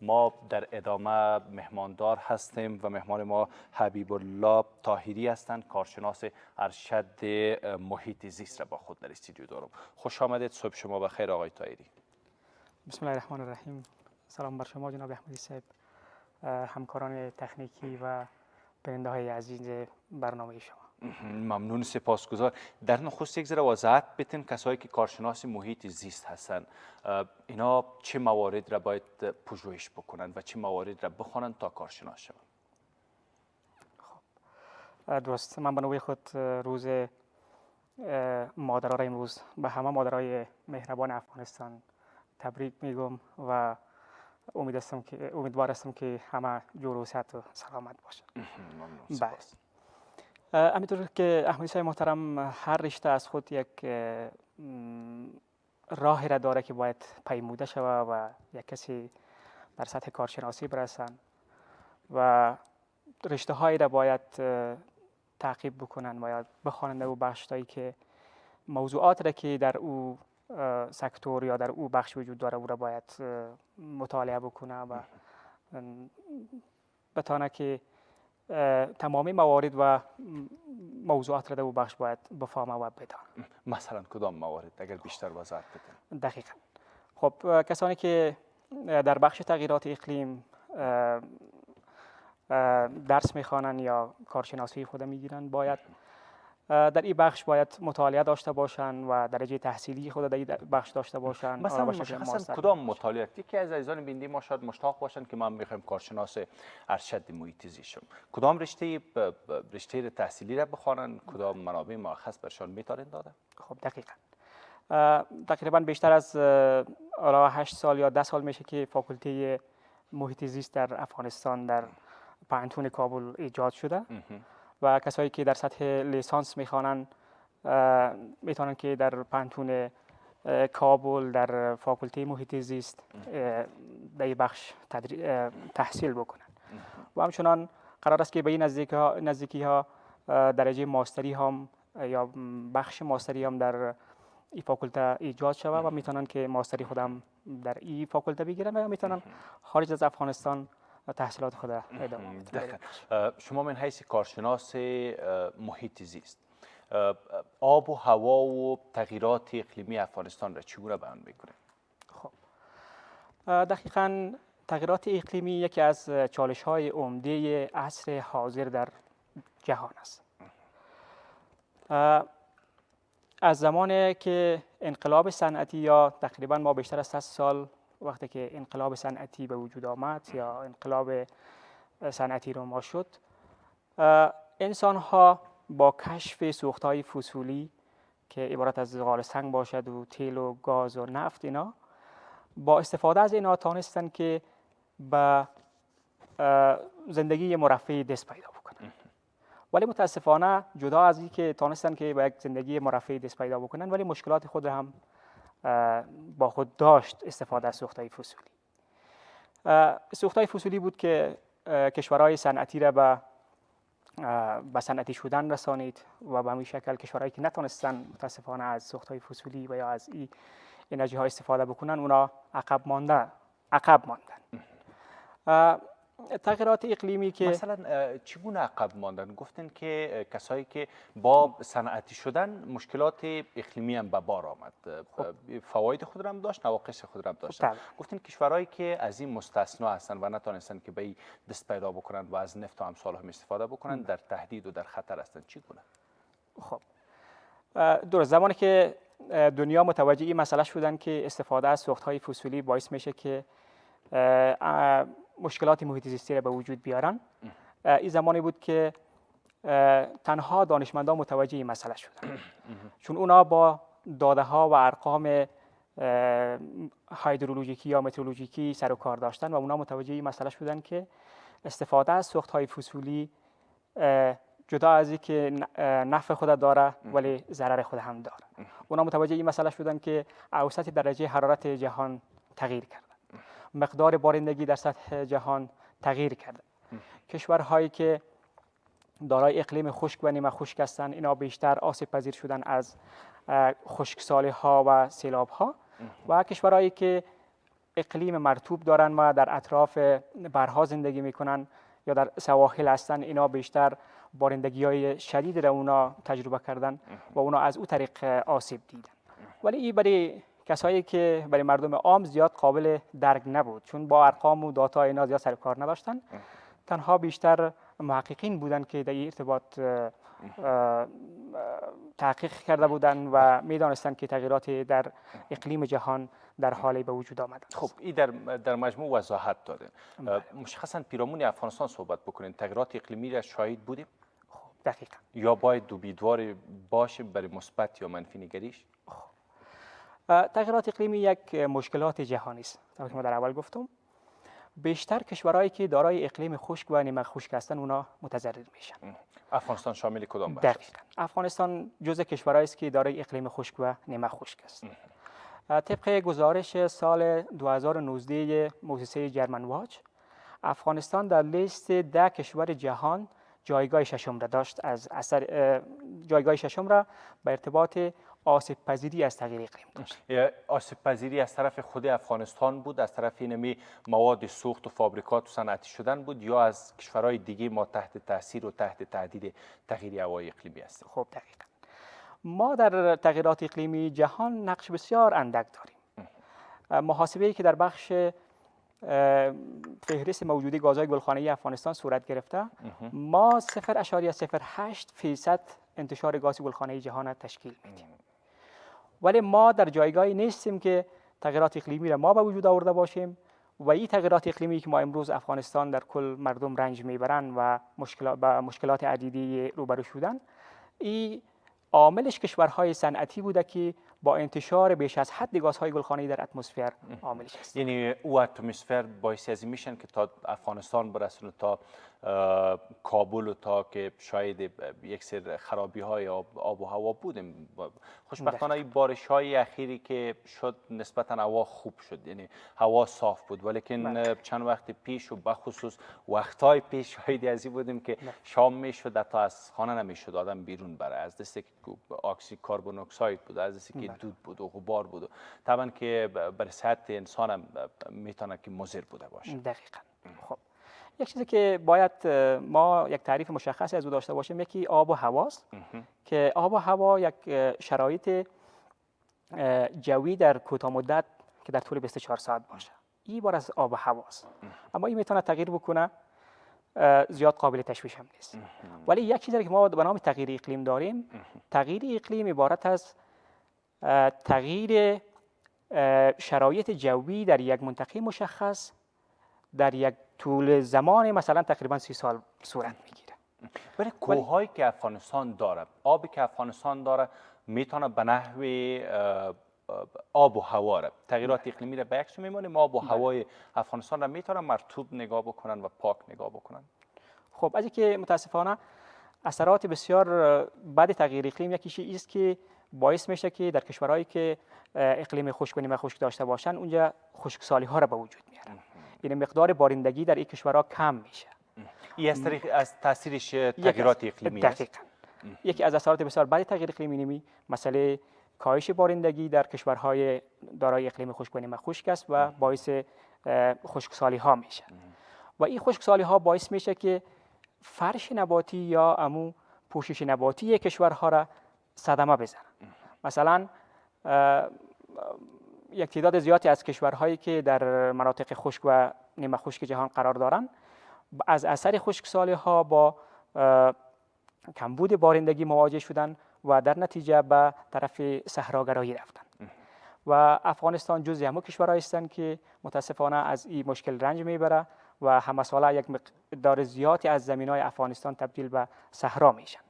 ما در ادامه مهماندار هستیم و مهمان ما حبیب الله طاهری هستند، کارشناس ارشد محیط زیست را با خود در استودیو دارم. خوش آمدید. صبح شما بخیر آقای طاهری. بسم الله الرحمن الرحیم. سلام بر شما جناب احمدی صاحب، همکاران تکنیکی و بیننده های عزیز برنامه شما. ممنون، سپاسگزار. در نخست یک ذره وضاحت بدین کسایی که کارشناس محیط زیست هستند، اینا چه موارد را باید پژوهش بکنند و چه موارد را بخوانند تا کارشناس شوند؟ خب درست، من به نوبه خود روز مادرها را امروز به همه مادرای مهربان افغانستان تبریک میگم و امیدوار هستم که همه جور و صحت و سلامت باشند. ممنون، سپاس. همینطور که احمدی صاحب محترم، هر رشته از خود یک راهی را داره که باید پیموده شود و یک کسی در سطح کارشناسی برسند و رشته هایی را باید تعقیب بکنن، باید بخوانند او بخشایی که موضوعات را که در او سکتور یا در او بخش وجود داره او را باید مطالعه بکنه و بتانه که تمامی موارد و موضوعات را در او بخش باید بفهمه و بدانه. مثلا کدام موارد اگر بیشتر وضاحت بدین؟ دقیقاً. خب کسانی که در بخش تغییرات اقلیم درس میخوانند یا کارشناسی خود میگیرند باید در این بخش باید مطالعه داشته باشند و درجه تحصیلی خود در این بخش داشته باشند. مثلا مشخصا کدام مطالعه؟ یکی از عزیزان بیننده ما شاید مشتاق باشند که من میخوایم کارشناس ارشد محیط زیست شم، کدام رشته تحصیلی را بخوانند، کدام منابع مرخص برشان میتونین داده؟ خب دقیقاً تقریبا بیشتر از 8 سال یا 10 سال میشه که فاکولته محیط زیست در افغانستان در پانتون کابل ایجاد شده و کسایی که در سطح لیسانس میخوانند میتونن که در پانتون کابل در فاکولته محیط زیست در این بخش تحصیل بکنن و همچنان قرار است که به این نزدیکی ها درجه ماستری هم یا بخش ماستری هم در این فاکولته ایجاد شود و میتونن که ماستری خودم در این فاکولته بگیرن و یا میتونن خارج از افغانستان تحصیلات خود ادامه بدن. شما من حیث کارشناس محیط زیست آب و هوا و تغییرات اقلیمی افغانستان را چگونه بیان میکنید؟ خب دقیقاً تغییرات اقلیمی یکی از چالش‌های عمده عصر حاضر در جهان است. از زمانی که انقلاب صنعتی یا تقریباً ما بیشتر از 100 سال وقتی که انقلاب صنعتی به وجود آمد یا انقلاب صنعتی رو ما شد، انسان ها با کشف سوختهای فسیلی که عبارت از زغال سنگ باشد و تیل و گاز و نفت، اینا با استفاده از اینا تانستن که به زندگی مرفه دست پیدا بکنن. ولی متاسفانه جدا از این که تانستن که به یک زندگی مرفه دست پیدا بکنن، ولی مشکلات خود هم با خود داشت استفاده از سوختهای فسیلی. سوختهای فسیلی بود که کشورهای صنعتی را به صنعتی شدن رسانید و به همین شکل کشورهایی که نتونستن متاسفانه از سوختهای فسیلی و یا از این انرژی ها استفاده بکنن اونا عقب ماندن. تغییرات اقلیمی که مثلا چگونه عقب ماندن؟ گفتن که کسایی که با صنعتی شدن مشکلات اقلیمی هم به بار آمد. فواید خود را هم داشت، نواقص خود را هم داشت. گفتن کشورهایی که از این مستثنا هستن و نتونستن که به این دست پیدا بکنن و از نفت و امثال هم استفاده بکنن در تهدید و در خطر هستن. چگونه؟ خب درست، زمانی که دنیا متوجه این مسئله شدن که استفاده از سوختهای فسیلی باعث میشه که مشکلات محیط زیستی را به وجود بیارن، این زمانی بود که تنها دانشمندان متوجه این مسئله شدن، چون اونا با داده ها و ارقام هیدرولوژیکی یا مترولوژیکی سر و کار داشتن و اونا متوجه این مسئله شدن که استفاده از سوختهای فسیلی جدا از اینکه نفع خود داره ولی ضرر خود هم داره. اونا متوجه این مسئله شدن که اوسط درجه حرارت جهان تغییر کرد، مقدار بارندگی در سطح جهان تغییر کرده. کشورهایی که دارای اقلیم خشک و نیمه خشک هستند اینا بیشتر آسیب پذیر شدن از خشکسالی ها و سیلاب ها و کشورهایی که اقلیم مرطوب دارن و در اطراف برها زندگی میکنن یا در سواحل هستن، اینا بیشتر بارندگی‌های شدید را اونا تجربه کردن و اونا از او طریق آسیب دیدن. ولی این برای کسایی که برای مردم عام زیاد قابل درک نبود، چون با ارقام و داتا اینا زیاد سر کار نداشتن. تنها بیشتر محققین بودن که در این ارتباط تحقیق کرده بودند و میدانستند که تغییرات در اقلیم جهان در حال به وجود آمده است. خب این در مجموع وضاحت داده. مشخصا پیرامون افغانستان صحبت بکنین، تغییرات اقلیمی را شاهد بودیم؟ خب دقیقاً. یا باید امیدوار باشیم برای مثبت یا منفی نگریش؟ تغییرات اقلیمی یک مشکلات جهانی است. طبعا که ما در اول گفتم، بیشتر کشورهایی که دارای اقلیم خشک و نیمه خشک هستند اونا متضرر میشن. افغانستان شامل کدام بخش است؟ دقیقاً. افغانستان جزء کشورهایی است که دارای اقلیم خشک و نیمه خشک است. طبق گزارش سال 2019 مؤسسه جرمن واچ، افغانستان در لیست 10 کشور جهان جایگاه ششم را داشت، از اثر جایگاه ششم را به ارتباط آسیب پذیری از تغییر اقلیم داشت. آسیب پذیری از طرف خود افغانستان بود، از طرف اینمی مواد سوخت و فابریکات و صنعتی شدن بود، یا از کشورهای دیگه ما تحت تاثیر و تحت تهدید تغییر هوای اقلیمی هستیم؟ خب دقیقاً. ما در تغییرات اقلیمی جهان نقش بسیار اندک داریم. محاسبه‌ای که در بخش فهرست موجودی گازهای گلخانه‌ای افغانستان صورت گرفته، ما 0.08% انتشار گاز گلخانه‌ای جهان را تشکیل میدیم. ولی ما در جایگاهی نیستیم که تغییرات اقلیمی را ما به وجود آورده باشیم و این تغییرات اقلیمی که ما امروز افغانستان در کل مردم رنج میبرند و مشکلات عدیدی روبرو شدن، این عاملش کشورهای صنعتی بوده که با انتشار بیش از حد گازهای گلخانه‌ای در اتمسفر عاملش است. یعنی او اتمسفر باعث از این میشن که تا افغانستان برسونه، تا کابل و تا که شاید یک سر خرابی های آب و هوا بودیم. خوشبختانه این بارش های اخیری که شد نسبتا هوا خوب شد، یعنی هوا صاف بود، ولیکن چند وقت پیش و بخصوص وقتهای پیش شاهدی از این بودیم که شام میشد حتی از خانه نمیشد آدم بیرون بره، از دستی که کربن اکساید بود، از دستی که دود بود و غبار بود، و طبعا که برای صحت انسان هم میتونه که مضر بوده باشه. دقیقاً. خب یک چیزی که باید ما یک تعریف مشخصی از او داشته باشیم، یکی آب و هواست که آب و هوا یک شرایط جوی در کوتاه مدت که در طول 24 ساعت باشه، این بار از آب و هواست. اما این میتونه تغییر بکنه، زیاد قابل تشویش هم نیست. ولی یک چیزی که ما به نام تغییر اقلیم داریم، تغییر اقلیم عبارت از تغییر شرایط جوی در یک منطقه مشخص در یک طول زمان مثلا تقریبا 30 سال صورت میگیره. ولی کوههایی که افغانستان داره، آبی که افغانستان داره، میتونه به نحو آب و هوا را، تغییرات اقلیمی را به عکس میمانیم، آب و هوای افغانستان را میتونن مرطوب نگاه بکنن و پاک نگاه بکنن؟ خب از اینکه متاسفانه اثرات بسیار بد تغییر اقلیم یکیش است که باعث میشه که در کشورهایی که اقلیم خشک و نیمه خشک داشته باشن اونجا خشکسالی ها را به وجود میارن. یعنی مقدار بارندگی در این کشورها کم میشه. این از تاثیرش تغییرات اقلیمی است. دقیقاً. یکی از اثرات بسیار بد تغییر اقلیمی مسئله کاهش بارندگی در کشورهای دارای اقلیم خشک و نیمه خشک است و باعث خشکسالی ها میشه. و این خشکسالی ها باعث میشه که فرش نباتی یا امو پوشش نباتی کشورها را صدمه بزنه. مثلا یک تعداد زیادی از کشورهایی که در مناطق خشک و نیمه خشک جهان قرار دارند، از اثر خشکسالی ها با کمبود بارندگی مواجه شدن و در نتیجه به طرف صحراگرایی رفتن. و افغانستان جزء همون کشورهایی هستند که متاسفانه از این مشکل رنج میبره و همه ساله یک مقدار زیادی از زمینهای افغانستان تبدیل به صحرا میشن.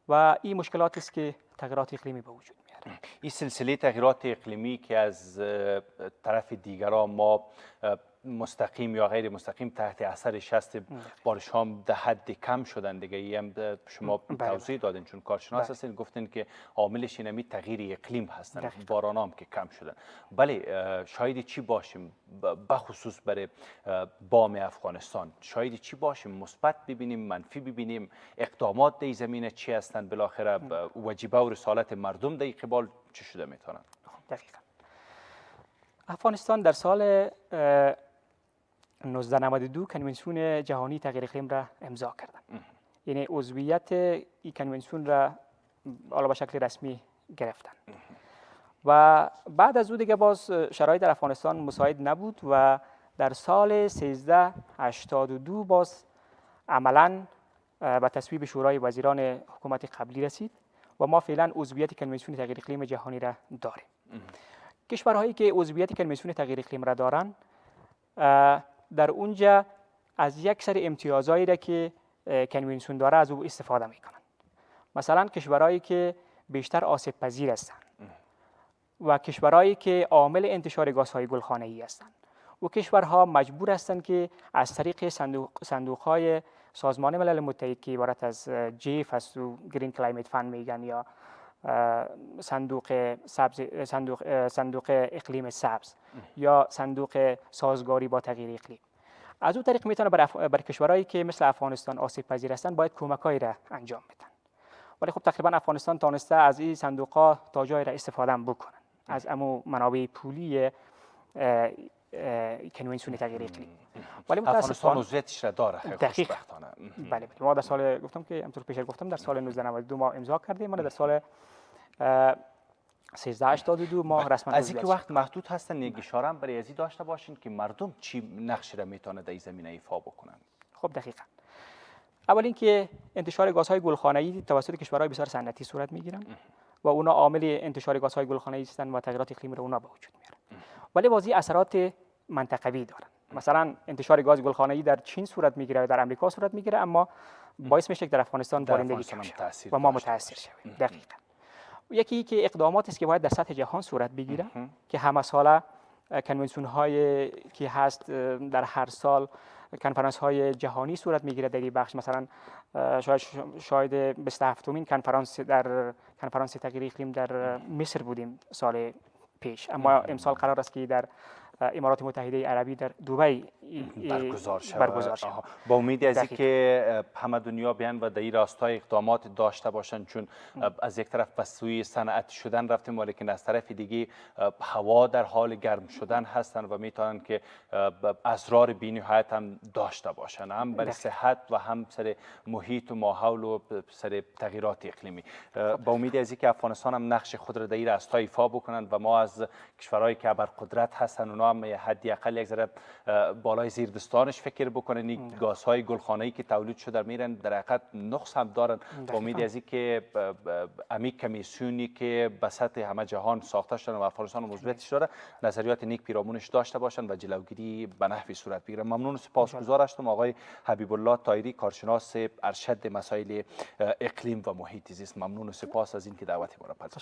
و این مشکلاتی است که تغییرات اقلیمی به وجود میاره. این سلسله تغییرات اقلیمی که از طرف دیگران ما مستقیم یا غیر مستقیم تحت اثرش هست، بارش ها در حد کم شدن دیگه، ای هم شما توضیح دادین چون کارشناس هستین، گفتین که عاملش اینمی تغییر اقلیم هستن، باران هم که کم شدن. بله، شاید چی باشیم بخصوص برای بام افغانستان؟ شاید چی باشیم؟ مثبت ببینیم، منفی ببینیم؟ اقدامات در زمینه چی هستند؟ بالاخره وجیبه و رسالت مردم در قبال چی شده میتونن؟ دقیقاً. افغانستان در سال 1992 کنونسیون جهانی تغییر اقلیم را امضا کردند. یعنی عضویت این کنونسیون را حالا به شکل رسمی گرفتن و بعد از او دیگه باز شرایط در افغانستان مساعد نبود و در سال 1382 باز عملاً به تصویب شورای وزیران حکومت قبلی رسید و ما فعلا عضویت کنونسیون تغییر اقلیم جهانی را داریم. کشورهایی که عضویت کنونسیون تغییر اقلیم را دارند در اونجا از یک سری امتیازایی را که کنونسیون داره از او استفاده میکنن. مثلا کشورهایی که بیشتر آسیب پذیر هستند و کشورهایی که عامل انتشار گازهای گلخانه‌ای هستند و کشورها مجبور هستند که از طریق صندوق‌های سازمان ملل متحد که عبارت از جیف است و گرین کلایمت فند میگن یا صندوق اقلیم سبز یا صندوق سازگاری با تغییر اقلیم، از اون طریق میتونه بر کشورهایی که مثل افغانستان آسیب پذیر هستند باید کمکایی را انجام بدن. ولی خب تقریبا افغانستان تانسته از این صندوق‌ها تا جایی را استفاده بکنن از امو منابع پولی کنونسیون تغییر اقلیم. ولی افغانستان عضویتش را داره خوشبختانه. بله ما در سال گفتم که همونطور پیش گفتم در سال 1992 ما امضا کردیم، ما در سال 1382 ما رسما از اینکه وقت محدود هستن یک اشاره هم برای ازی داشته باشین که مردم چی نقشی را میتونه در این زمینه ایفا بکنن. خب دقیقاً اول اینکه انتشار گازهای گلخانه‌ای توسط کشورهای بسیار صنعتی صورت میگیرن و اونا عامل انتشار گازهای گلخانه‌ای هستند و تغییرات اقلیمی را اونا به وجود میارن. ولی بازی اثرات منطقوی دارن. مثلا انتشار گاز گلخانه‌ای در چین صورت میگیره و در امریکا صورت میگیره، اما باعث میشه که در افغانستان بارندگی کم شه و ما متاثر شویم. دقیقاً یکی که اقداماتی است که باید در سطح جهان صورت بگیره که همه ساله کنونسیون هایی که هست در هر سال کنفرانس های جهانی صورت میگیره در این بخش. مثلا شاید 27مین کنفرانس تغییر اقلیم در مصر بودیم سال پیش، اما امسال قرار است که در امارات متحده عربی در دبی برگزار شود. با امید از اینکه همه دنیا بیان و در این راستای اقدامات داشته باشند، چون از یک طرف به سوی صنعت شدن رفتیم ولیکن از طرف دیگه هوا در حال گرم شدن هستند و میتونن که اضرار بی‌نهایت هم داشته باشند، هم برای صحت و هم سر محیط و ماحول و سر تغییرات اقلیمی. با امید از اینکه افغانستان هم نقش خود را در این راستا ایفا بکنند و ما از کشورهایی که بر قدرت هستند اونا هم حداقل یک ذره بالای زیردستانش فکر بکنن. این گازهای گلخانه‌ای که تولید شده میرن در حقیقت نقص هم دارن. با امید از اینکه امی کمیسیونی که به سطح همه جهان ساخته شدن و افغانستان عضویتش داره نظریات نیک پیرامونش داشته باشن و جلوگیری به نحوی صورت بگیره. ممنون و سپاسگزار هستم آقای حبیب الله طاهری، کارشناس ارشد مسائل اقلیم و محیط زیست. ممنون و سپاس از اینکه دعوت ما را پذیرفتید.